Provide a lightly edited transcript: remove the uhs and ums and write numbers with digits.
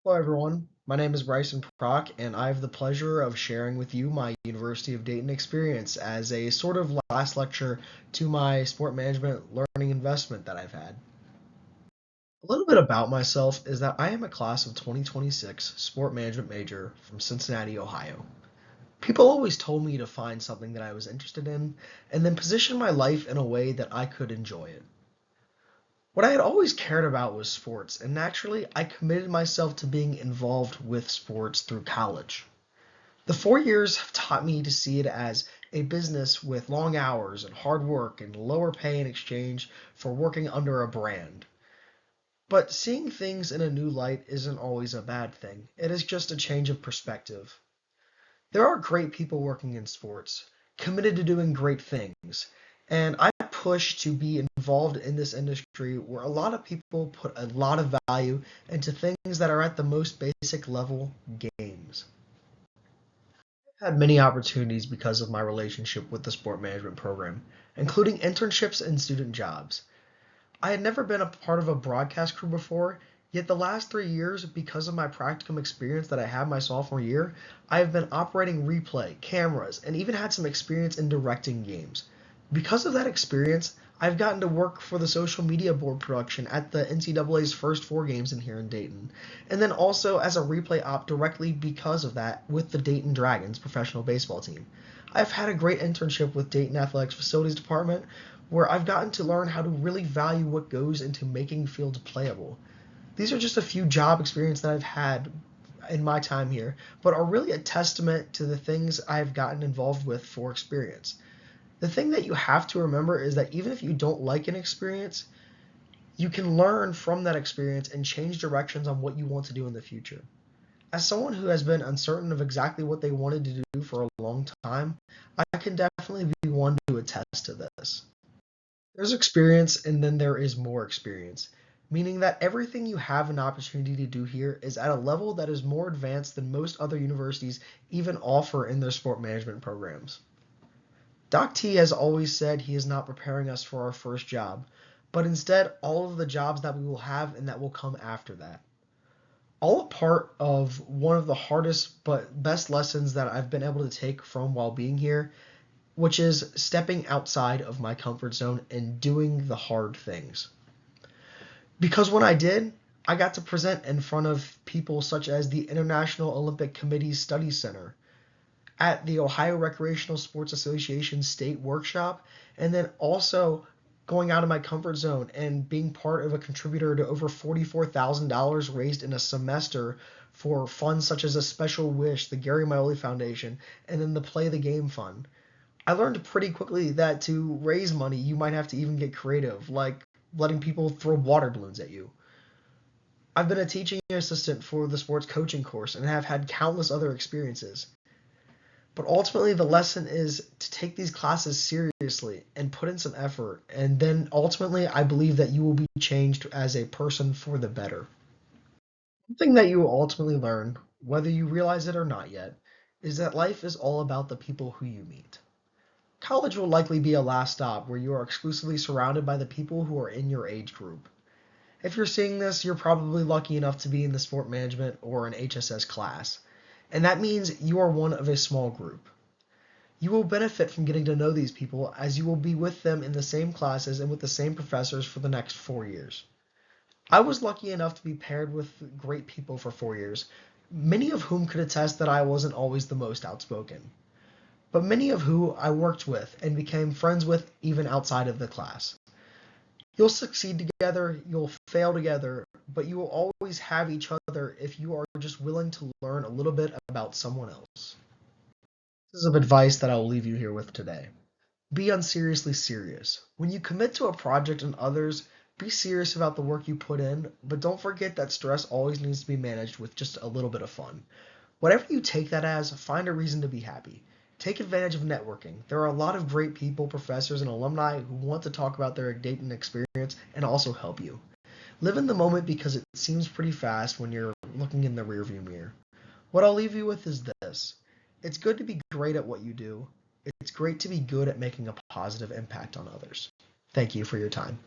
Hello, everyone. My name is Brycen Prock, and I have the pleasure of sharing with you my University of Dayton experience as a sort of last lecture to my sport management learning investment that I've had. A little bit about myself is that I am a class of 2026 sport management major from Cincinnati, Ohio. People always told me to find something that I was interested in and then position my life in a way that I could enjoy it. What I had always cared about was sports, and naturally, I committed myself to being involved with sports through college. The 4 years have taught me to see it as a business with long hours and hard work and lower pay in exchange for working under a brand. But seeing things in a new light isn't always a bad thing. It is just a change of perspective. There are great people working in sports, committed to doing great things, and I push to be involved in this industry where a lot of people put a lot of value into things that are at the most basic level games. I've had many opportunities because of my relationship with the sport management program, including internships and student jobs. I had never been a part of a broadcast crew before, yet the last 3 years, because of my practicum experience that I had my sophomore year, I have been operating replay, cameras, and even had some experience in directing games. Because of that experience, I've gotten to work for the social media board production at the NCAA's first four games in here in Dayton, and then also as a replay op directly because of that with the Dayton Dragons professional baseball team. I've had a great internship with Dayton Athletics Facilities Department where I've gotten to learn how to really value what goes into making fields playable. These are just a few job experience that I've had in my time here, but are really a testament to the things I've gotten involved with for experience. The thing that you have to remember is that even if you don't like an experience, you can learn from that experience and change directions on what you want to do in the future. As someone who has been uncertain of exactly what they wanted to do for a long time, I can definitely be one to attest to this. There's experience and then there is more experience, meaning that everything you have an opportunity to do here is at a level that is more advanced than most other universities even offer in their sport management programs. Doc T has always said he is not preparing us for our first job, but instead all of the jobs that we will have and that will come after that. All a part of one of the hardest but best lessons that I've been able to take from while being here, which is stepping outside of my comfort zone and doing the hard things. Because when I did, I got to present in front of people such as the International Olympic Committee's Study Center, at the Ohio Recreational Sports Association state workshop, and then also going out of my comfort zone and being part of a contributor to over $44,000 raised in a semester for funds such as a Special Wish, the Gary Maioli Foundation, and then the Play the Game Fund. I learned pretty quickly that to raise money, you might have to even get creative, like letting people throw water balloons at you. I've been a teaching assistant for the sports coaching course and have had countless other experiences. But ultimately, the lesson is to take these classes seriously and put in some effort. And then ultimately, I believe that you will be changed as a person for the better. One thing that you will ultimately learn, whether you realize it or not yet, is that life is all about the people who you meet. College will likely be a last stop where you are exclusively surrounded by the people who are in your age group. If you're seeing this, you're probably lucky enough to be in the sport management or an HSS class, and that means you are one of a small group. You will benefit from getting to know these people as you will be with them in the same classes and with the same professors for the next 4 years. I was lucky enough to be paired with great people for 4 years, many of whom could attest that I wasn't always the most outspoken, but many of who I worked with and became friends with even outside of the class. You'll succeed together, you'll fail together, but you will always have each other if you are just willing to learn a little bit about someone else. This is of advice that I will leave you here with today. Be unseriously serious. When you commit to a project and others, be serious about the work you put in, but don't forget that stress always needs to be managed with just a little bit of fun. Whatever you take that as, find a reason to be happy. Take advantage of networking. There are a lot of great people, professors, and alumni who want to talk about their Dayton experience and also help you. Live in the moment because it seems pretty fast when you're looking in the rearview mirror. What I'll leave you with is this. It's good to be great at what you do. It's great to be good at making a positive impact on others. Thank you for your time.